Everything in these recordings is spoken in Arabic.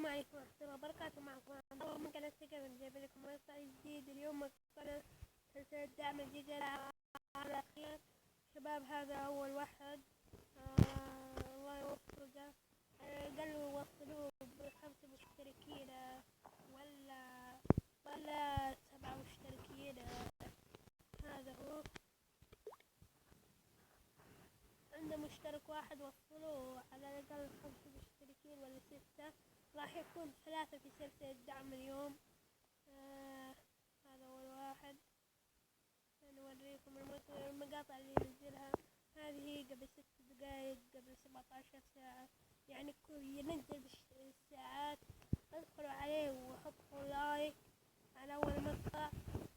السلام عليكم ورحمة الله وبركاته. معكم أنا من قناة تقدر جايب لكم مقطع جديد. اليوم مقطع سلسلة دعم الجيجا على خير. شباب هذا أول واحد، الله يوفقه. قالوا وصلوه ب5 مشتركين ولا 7 مشتركين. هذا هو، عنده مشترك واحد وصلوه على الأقل 5 مشتركين ولا 6. راح يكون 3 في سلسلة دعم اليوم. هذا أول واحد. نوريكم المقاطع اللي ينزلها. هذه قبل 6 دقايق، قبل 17 ساعة، يعني ينزل بالساعات. ادخلوا عليه وحطوا لايك على أول مقطع.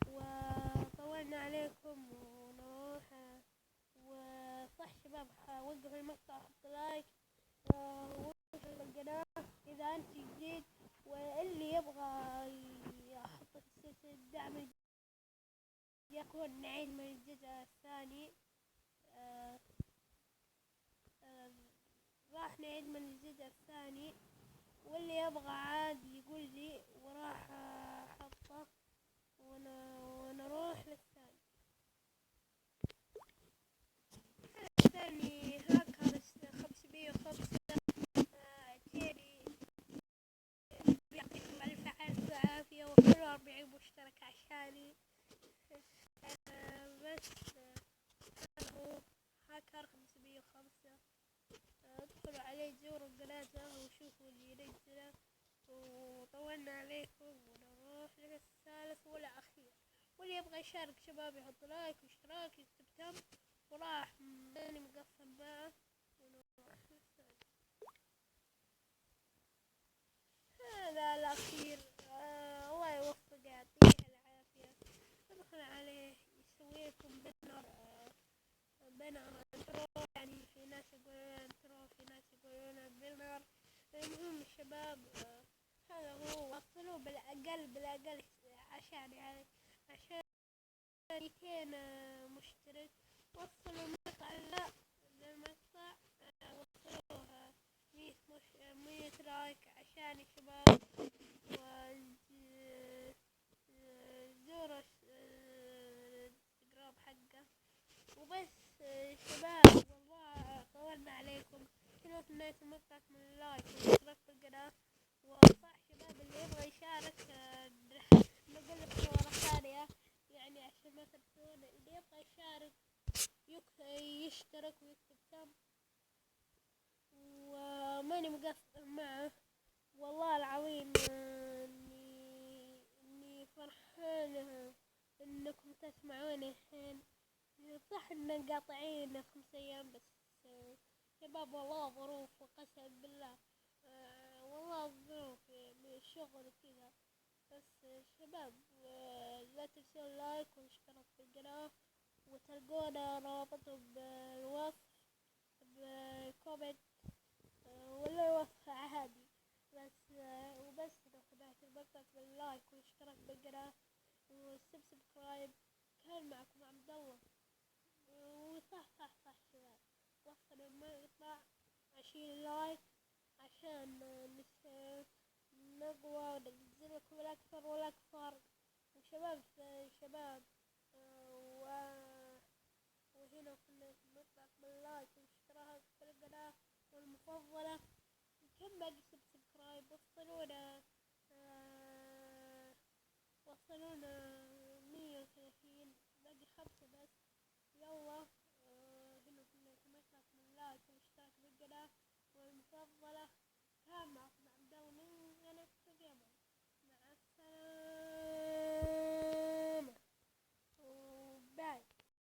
وطولنا عليكم ونروح. وصح شباب، وقف المقطع وحط لايك ووصل القناة إذا أنت جديد. واللي يبغى يحط في سلسلة الدعم يكون نعيد من الجزء الثاني. راح نعيد من الجزء الثاني، واللي يبغى عاد يقول لي وراح أحطه ونروح للثاني. الثاني هاكر 505 تيري، يعطيكم ألف ألف عافية وكله 40 مشترك عشاني. بس هذا هو هاكر 505. ادخلوا عليه، زوروا قناته وشوفوا اللي ينزله. وطولنا عليكم ونروح للثالث والأخير. واللي يبغى يشارك شباب يحط لايك واشتراك يكتب تم، وراح ماني مقفل معه. ونروح للثاني. هذا الأخير، الله يوفقه يعطيه العافية. ادخل عليه يسوي لكم بنر انترو، يعني في ناس يقولون انترو، في ناس يقولون بنر. المهم الشباب، هذا هو. وصلوا بالأقل عشان 200 مشترك. وصلوا المقطع للمقطع، وصلوها 100 لايك عشان الشباب. وزوروا الانستغرام حقه. وبس شباب، والله طولنا عليكم. كنوا في نهاية المقطع من اللايك والاشتراك في القناة. وصح شباب، اللي يبغى يشارك نقول لك صورة ثانية، يعني عشان ما تنسون. اللي يبغى يشارك يشترك ويكتب تم. وماني مقصر معه والله العظيم. اني فرحانة انكم تسمعوني الحين. صح ان قاطعين 5 ايام بس. شباب والله ظروف، وقسم بالله والله ظروف من الشغل وكذا. بس شباب، لا تنسوا لايك واشتراك في القناة. وتلقونا روابطهم بالوصف بالكومنت، ولا وصف عادي. بس وبس في نهاية المقطع باللايك والاشتراك بالقناة والسبسكرايب. كان معكم عبد الله. وصح شباب، وصلوا المقطع 20 لايك عشان نقوى وننزل لكم الأكثر والأكثر. وشباب وهنا كنا نطلع باللايك والاشتراك في القناة والمفضلة. كم باقي سبسكرايب؟ وصلونا 130، باقي 5 بس. يلا.